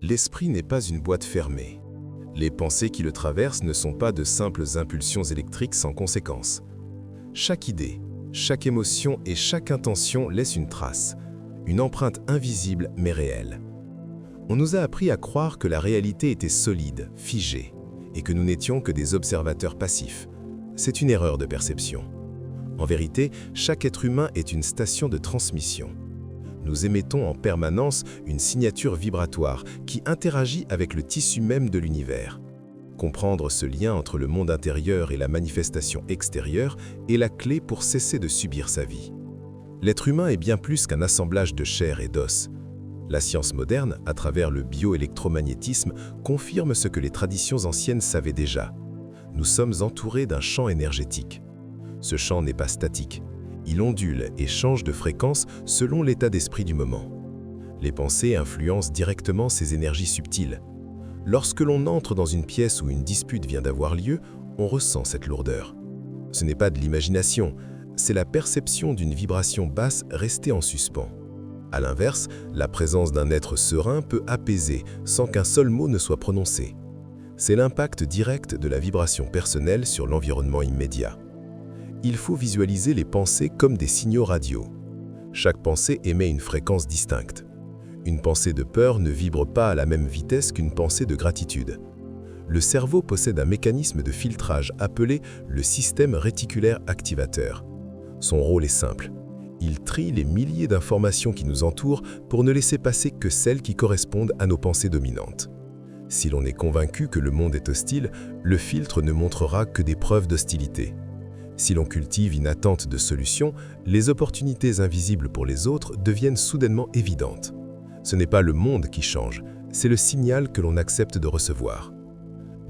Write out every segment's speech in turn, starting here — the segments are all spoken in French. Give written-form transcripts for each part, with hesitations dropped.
L'esprit n'est pas une boîte fermée. Les pensées qui le traversent ne sont pas de simples impulsions électriques sans conséquence. Chaque idée, chaque émotion et chaque intention laisse une trace, une empreinte invisible mais réelle. On nous a appris à croire que la réalité était solide, figée, et que nous n'étions que des observateurs passifs. C'est une erreur de perception. En vérité, chaque être humain est une station de transmission. Nous émettons en permanence une signature vibratoire qui interagit avec le tissu même de l'univers. Comprendre ce lien entre le monde intérieur et la manifestation extérieure est la clé pour cesser de subir sa vie. L'être humain est bien plus qu'un assemblage de chair et d'os. La science moderne, à travers le bioélectromagnétisme, confirme ce que les traditions anciennes savaient déjà. Nous sommes entourés d'un champ énergétique. Ce champ n'est pas statique. Il ondule et change de fréquence selon l'état d'esprit du moment. Les pensées influencent directement ces énergies subtiles. Lorsque l'on entre dans une pièce où une dispute vient d'avoir lieu, on ressent cette lourdeur. Ce n'est pas de l'imagination, c'est la perception d'une vibration basse restée en suspens. À l'inverse, la présence d'un être serein peut apaiser sans qu'un seul mot ne soit prononcé. C'est l'impact direct de la vibration personnelle sur l'environnement immédiat. Il faut visualiser les pensées comme des signaux radio. Chaque pensée émet une fréquence distincte. Une pensée de peur ne vibre pas à la même vitesse qu'une pensée de gratitude. Le cerveau possède un mécanisme de filtrage appelé le système réticulaire activateur. Son rôle est simple. Il trie les milliers d'informations qui nous entourent pour ne laisser passer que celles qui correspondent à nos pensées dominantes. Si l'on est convaincu que le monde est hostile, le filtre ne montrera que des preuves d'hostilité. Si l'on cultive une attente de solutions, les opportunités invisibles pour les autres deviennent soudainement évidentes. Ce n'est pas le monde qui change, c'est le signal que l'on accepte de recevoir.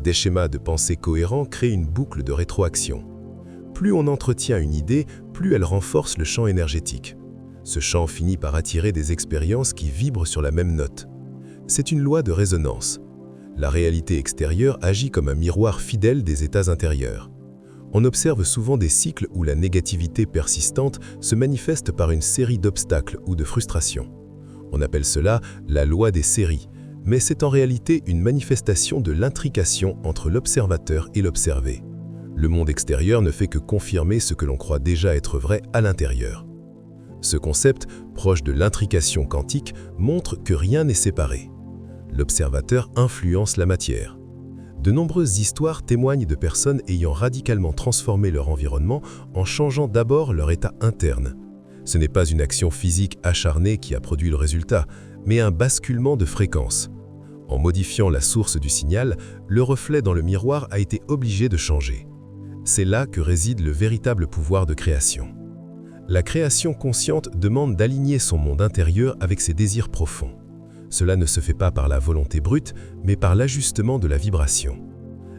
Des schémas de pensée cohérents créent une boucle de rétroaction. Plus on entretient une idée, plus elle renforce le champ énergétique. Ce champ finit par attirer des expériences qui vibrent sur la même note. C'est une loi de résonance. La réalité extérieure agit comme un miroir fidèle des états intérieurs. On observe souvent des cycles où la négativité persistante se manifeste par une série d'obstacles ou de frustrations. On appelle cela la loi des séries, mais c'est en réalité une manifestation de l'intrication entre l'observateur et l'observé. Le monde extérieur ne fait que confirmer ce que l'on croit déjà être vrai à l'intérieur. Ce concept, proche de l'intrication quantique, montre que rien n'est séparé. L'observateur influence la matière. De nombreuses histoires témoignent de personnes ayant radicalement transformé leur environnement en changeant d'abord leur état interne. Ce n'est pas une action physique acharnée qui a produit le résultat, mais un basculement de fréquence. En modifiant la source du signal, le reflet dans le miroir a été obligé de changer. C'est là que réside le véritable pouvoir de création. La création consciente demande d'aligner son monde intérieur avec ses désirs profonds. Cela ne se fait pas par la volonté brute, mais par l'ajustement de la vibration.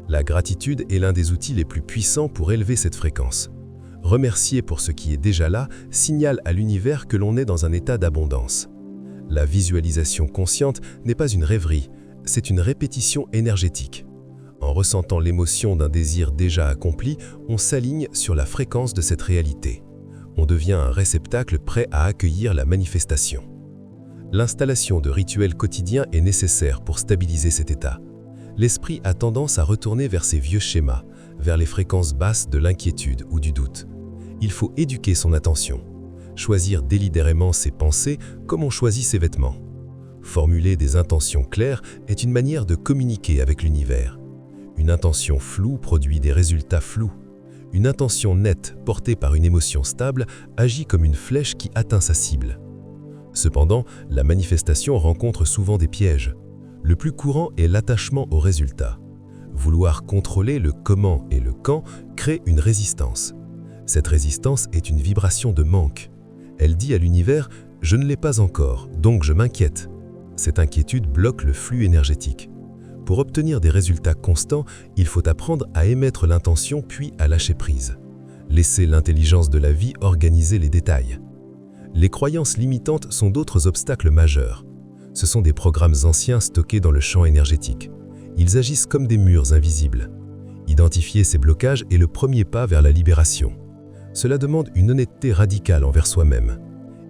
La gratitude est l'un des outils les plus puissants pour élever cette fréquence. Remercier pour ce qui est déjà là signale à l'univers que l'on est dans un état d'abondance. La visualisation consciente n'est pas une rêverie, c'est une répétition énergétique. En ressentant l'émotion d'un désir déjà accompli, on s'aligne sur la fréquence de cette réalité. On devient un réceptacle prêt à accueillir la manifestation. L'installation de rituels quotidiens est nécessaire pour stabiliser cet état. L'esprit a tendance à retourner vers ses vieux schémas, vers les fréquences basses de l'inquiétude ou du doute. Il faut éduquer son attention, choisir délibérément ses pensées comme on choisit ses vêtements. Formuler des intentions claires est une manière de communiquer avec l'univers. Une intention floue produit des résultats flous. Une intention nette, portée par une émotion stable, agit comme une flèche qui atteint sa cible. Cependant, la manifestation rencontre souvent des pièges. Le plus courant est l'attachement au résultat. Vouloir contrôler le comment et le quand crée une résistance. Cette résistance est une vibration de manque. Elle dit à l'univers « je ne l'ai pas encore, donc je m'inquiète ». Cette inquiétude bloque le flux énergétique. Pour obtenir des résultats constants, il faut apprendre à émettre l'intention puis à lâcher prise. Laisser l'intelligence de la vie organiser les détails. Les croyances limitantes sont d'autres obstacles majeurs. Ce sont des programmes anciens stockés dans le champ énergétique. Ils agissent comme des murs invisibles. Identifier ces blocages est le premier pas vers la libération. Cela demande une honnêteté radicale envers soi-même.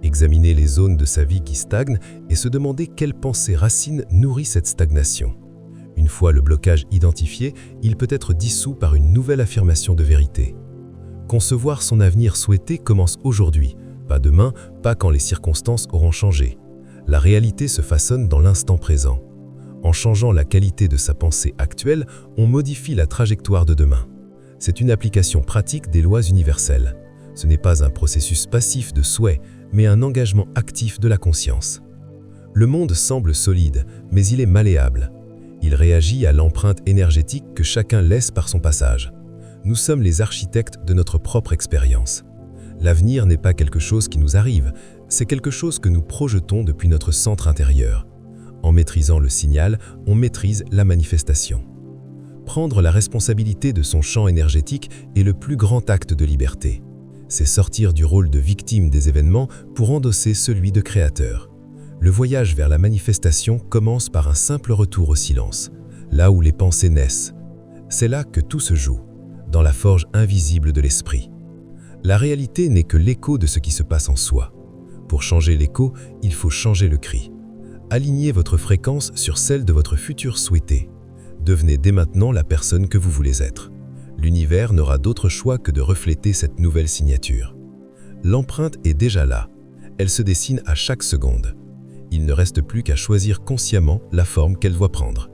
examiner les zones de sa vie qui stagnent et se demander quelle pensée racine nourrit cette stagnation. Une fois le blocage identifié, il peut être dissous par une nouvelle affirmation de vérité. Concevoir son avenir souhaité commence aujourd'hui, pas demain, pas quand les circonstances auront changé. La réalité se façonne dans l'instant présent. En changeant la qualité de sa pensée actuelle, on modifie la trajectoire de demain. C'est une application pratique des lois universelles. Ce n'est pas un processus passif de souhait, mais un engagement actif de la conscience. Le monde semble solide, mais il est malléable. Il réagit à l'empreinte énergétique que chacun laisse par son passage. Nous sommes les architectes de notre propre expérience. L'avenir n'est pas quelque chose qui nous arrive, c'est quelque chose que nous projetons depuis notre centre intérieur. En maîtrisant le signal, on maîtrise la manifestation. Prendre la responsabilité de son champ énergétique est le plus grand acte de liberté. C'est sortir du rôle de victime des événements pour endosser celui de créateur. Le voyage vers la manifestation commence par un simple retour au silence, là où les pensées naissent. C'est là que tout se joue, dans la forge invisible de l'esprit. La réalité n'est que l'écho de ce qui se passe en soi. Pour changer l'écho, il faut changer le cri. Alignez votre fréquence sur celle de votre futur souhaité. Devenez dès maintenant la personne que vous voulez être. L'univers n'aura d'autre choix que de refléter cette nouvelle signature. L'empreinte est déjà là. Elle se dessine à chaque seconde. Il ne reste plus qu'à choisir consciemment la forme qu'elle doit prendre.